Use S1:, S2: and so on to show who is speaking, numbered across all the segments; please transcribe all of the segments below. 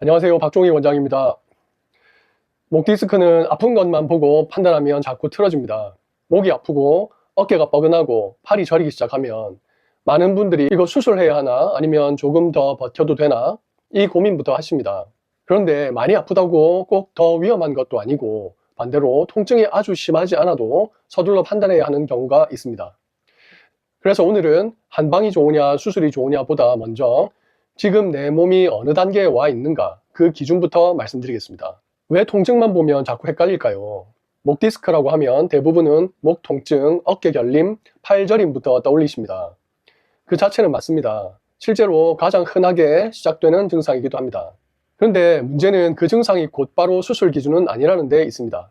S1: 안녕하세요. 박종희 원장입니다. 목 디스크는 아픈 것만 보고 판단하면 자꾸 틀어집니다. 목이 아프고 어깨가 뻐근하고 팔이 저리기 시작하면 많은 분들이 이거 수술해야 하나 아니면 조금 더 버텨도 되나 이 고민부터 하십니다. 그런데 많이 아프다고 꼭 더 위험한 것도 아니고 반대로 통증이 아주 심하지 않아도 서둘러 판단해야 하는 경우가 있습니다. 그래서 오늘은 한방이 좋으냐 수술이 좋으냐 보다 먼저 지금 내 몸이 어느 단계에 와 있는가 그 기준부터 말씀드리겠습니다. 왜 통증만 보면 자꾸 헷갈릴까요? 목 디스크라고 하면 대부분은 목 통증, 어깨 결림, 팔 저림부터 떠올리십니다. 그 자체는 맞습니다. 실제로 가장 흔하게 시작되는 증상이기도 합니다. 그런데 문제는 그 증상이 곧바로 수술 기준은 아니라는 데 있습니다.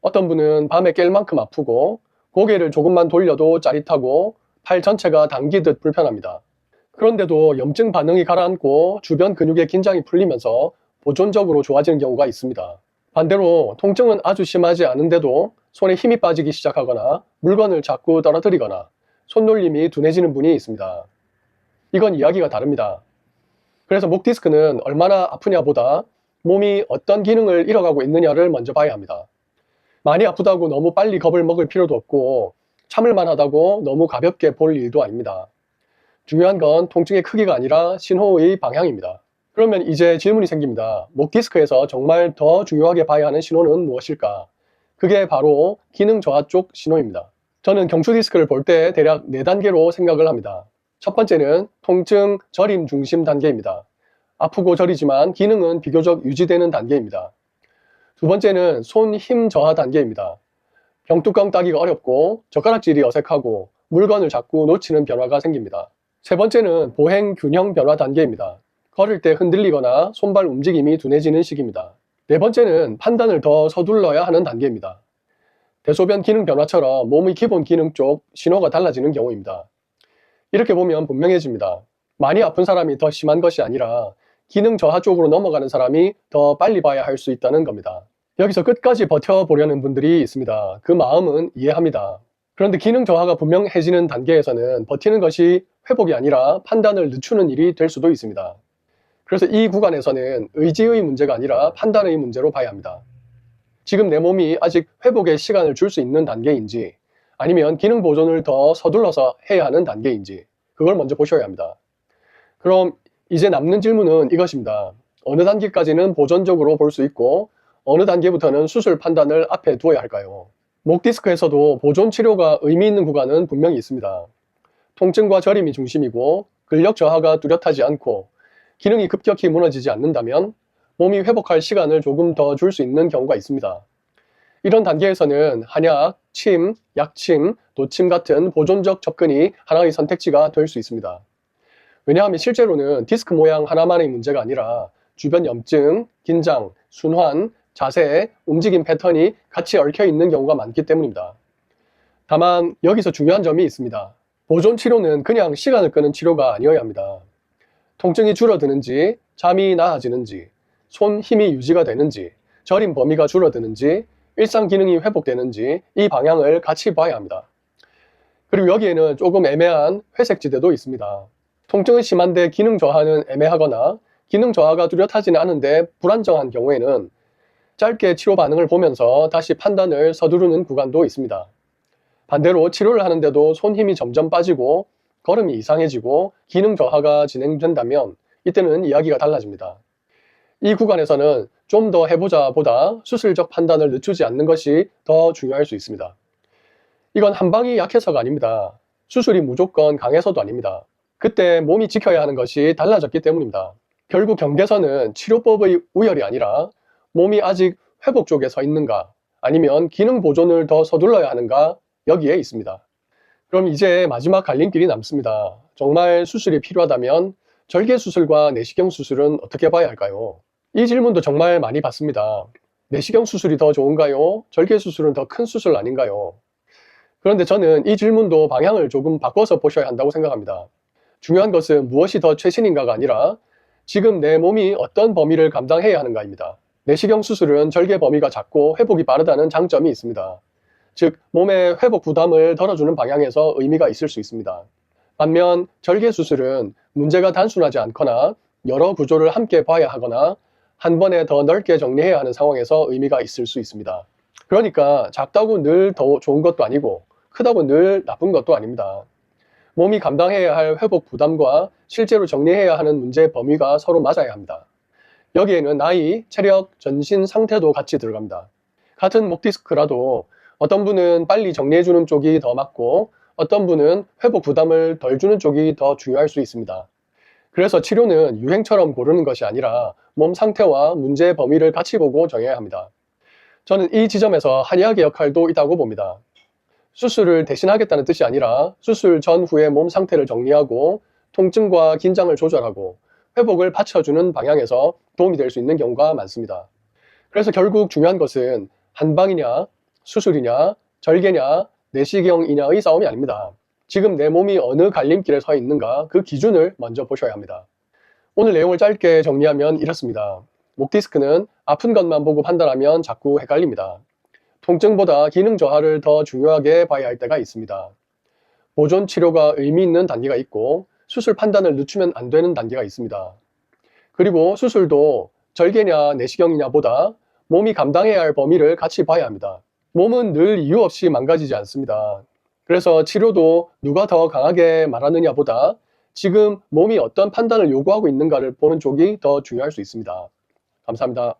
S1: 어떤 분은 밤에 깰 만큼 아프고 고개를 조금만 돌려도 짜릿하고 팔 전체가 당기듯 불편합니다. 그런데도 염증 반응이 가라앉고 주변 근육의 긴장이 풀리면서 보존적으로 좋아지는 경우가 있습니다. 반대로 통증은 아주 심하지 않은데도 손에 힘이 빠지기 시작하거나 물건을 자꾸 떨어뜨리거나 손놀림이 둔해지는 분이 있습니다. 이건 이야기가 다릅니다. 그래서 목 디스크는 얼마나 아프냐보다 몸이 어떤 기능을 잃어가고 있느냐를 먼저 봐야 합니다. 많이 아프다고 너무 빨리 겁을 먹을 필요도 없고 참을만 하다고 너무 가볍게 볼 일도 아닙니다. 중요한 건 통증의 크기가 아니라 신호의 방향입니다. 그러면 이제 질문이 생깁니다. 목 디스크에서 정말 더 중요하게 봐야 하는 신호는 무엇일까? 그게 바로 기능 저하 쪽 신호입니다. 저는 경추 디스크를 볼 때 대략 4단계로 생각을 합니다. 첫 번째는 통증 저림 중심 단계입니다. 아프고 저리지만 기능은 비교적 유지되는 단계입니다. 두 번째는 손 힘 저하 단계입니다. 병뚜껑 따기가 어렵고 젓가락질이 어색하고 물건을 자꾸 놓치는 변화가 생깁니다. 세 번째는 보행 균형 변화 단계입니다. 걸을 때 흔들리거나 손발 움직임이 둔해지는 시기입니다. 네 번째는 판단을 더 서둘러야 하는 단계입니다. 대소변 기능 변화처럼 몸의 기본 기능 쪽 신호가 달라지는 경우입니다. 이렇게 보면 분명해집니다. 많이 아픈 사람이 더 심한 것이 아니라 기능 저하 쪽으로 넘어가는 사람이 더 빨리 봐야 할 수 있다는 겁니다. 여기서 끝까지 버텨보려는 분들이 있습니다. 그 마음은 이해합니다. 그런데 기능 저하가 분명해지는 단계에서는 버티는 것이 회복이 아니라 판단을 늦추는 일이 될 수도 있습니다. 그래서 이 구간에서는 의지의 문제가 아니라 판단의 문제로 봐야 합니다. 지금 내 몸이 아직 회복의 시간을 줄 수 있는 단계인지 아니면 기능 보존을 더 서둘러서 해야 하는 단계인지 그걸 먼저 보셔야 합니다. 그럼 이제 남는 질문은 이것입니다. 어느 단계까지는 보존적으로 볼 수 있고 어느 단계부터는 수술 판단을 앞에 두어야 할까요? 목 디스크에서도 보존 치료가 의미 있는 구간은 분명히 있습니다. 통증과 저림이 중심이고 근력 저하가 뚜렷하지 않고 기능이 급격히 무너지지 않는다면 몸이 회복할 시간을 조금 더 줄 수 있는 경우가 있습니다. 이런 단계에서는 한약, 침, 약침, 노침 같은 보존적 접근이 하나의 선택지가 될 수 있습니다. 왜냐하면 실제로는 디스크 모양 하나만의 문제가 아니라 주변 염증, 긴장, 순환, 자세, 움직임 패턴이 같이 얽혀 있는 경우가 많기 때문입니다. 다만 여기서 중요한 점이 있습니다. 보존 치료는 그냥 시간을 끄는 치료가 아니어야 합니다. 통증이 줄어드는지, 잠이 나아지는지, 손 힘이 유지가 되는지, 저림 범위가 줄어드는지, 일상 기능이 회복되는지 이 방향을 같이 봐야 합니다. 그리고 여기에는 조금 애매한 회색지대도 있습니다. 통증은 심한데 기능 저하는 애매하거나 기능 저하가 뚜렷하지는 않은데 불안정한 경우에는 짧게 치료 반응을 보면서 다시 판단을 서두르는 구간도 있습니다. 반대로 치료를 하는데도 손 힘이 점점 빠지고 걸음이 이상해지고 기능 저하가 진행된다면 이때는 이야기가 달라집니다. 이 구간에서는 좀 더 해보자 보다 수술적 판단을 늦추지 않는 것이 더 중요할 수 있습니다. 이건 한방이 약해서가 아닙니다. 수술이 무조건 강해서도 아닙니다. 그때 몸이 지켜야 하는 것이 달라졌기 때문입니다. 결국 경계선은 치료법의 우열이 아니라 몸이 아직 회복 쪽에 서 있는가 아니면 기능 보존을 더 서둘러야 하는가 여기에 있습니다. 그럼 이제 마지막 갈림길이 남습니다. 정말 수술이 필요하다면 절개 수술과 내시경 수술은 어떻게 봐야 할까요? 이 질문도 정말 많이 받습니다. 내시경 수술이 더 좋은가요? 절개 수술은 더 큰 수술 아닌가요? 그런데 저는 이 질문도 방향을 조금 바꿔서 보셔야 한다고 생각합니다. 중요한 것은 무엇이 더 최신인가가 아니라 지금 내 몸이 어떤 범위를 감당해야 하는가입니다. 내시경 수술은 절개 범위가 작고 회복이 빠르다는 장점이 있습니다. 즉, 몸의 회복 부담을 덜어주는 방향에서 의미가 있을 수 있습니다. 반면 절개 수술은 문제가 단순하지 않거나 여러 구조를 함께 봐야 하거나 한 번에 더 넓게 정리해야 하는 상황에서 의미가 있을 수 있습니다. 그러니까 작다고 늘 더 좋은 것도 아니고 크다고 늘 나쁜 것도 아닙니다. 몸이 감당해야 할 회복 부담과 실제로 정리해야 하는 문제 범위가 서로 맞아야 합니다. 여기에는 나이, 체력, 전신 상태도 같이 들어갑니다. 같은 목 디스크라도 어떤 분은 빨리 정리해주는 쪽이 더 맞고 어떤 분은 회복 부담을 덜 주는 쪽이 더 중요할 수 있습니다. 그래서 치료는 유행처럼 고르는 것이 아니라 몸 상태와 문제 범위를 같이 보고 정해야 합니다. 저는 이 지점에서 한의학의 역할도 있다고 봅니다. 수술을 대신하겠다는 뜻이 아니라 수술 전후의 몸 상태를 정리하고 통증과 긴장을 조절하고 회복을 받쳐주는 방향에서 도움이 될 수 있는 경우가 많습니다. 그래서 결국 중요한 것은 한방이냐, 수술이냐, 절개냐, 내시경이냐의 싸움이 아닙니다. 지금 내 몸이 어느 갈림길에 서 있는가 그 기준을 먼저 보셔야 합니다. 오늘 내용을 짧게 정리하면 이렇습니다. 목 디스크는 아픈 것만 보고 판단하면 자꾸 헷갈립니다. 통증보다 기능 저하를 더 중요하게 봐야 할 때가 있습니다. 보존 치료가 의미 있는 단계가 있고 수술 판단을 늦추면 안 되는 단계가 있습니다. 그리고 수술도 절개냐 내시경이냐 보다 몸이 감당해야 할 범위를 같이 봐야 합니다. 몸은 늘 이유 없이 망가지지 않습니다. 그래서 치료도 누가 더 강하게 말하느냐 보다 지금 몸이 어떤 판단을 요구하고 있는가를 보는 쪽이 더 중요할 수 있습니다. 감사합니다.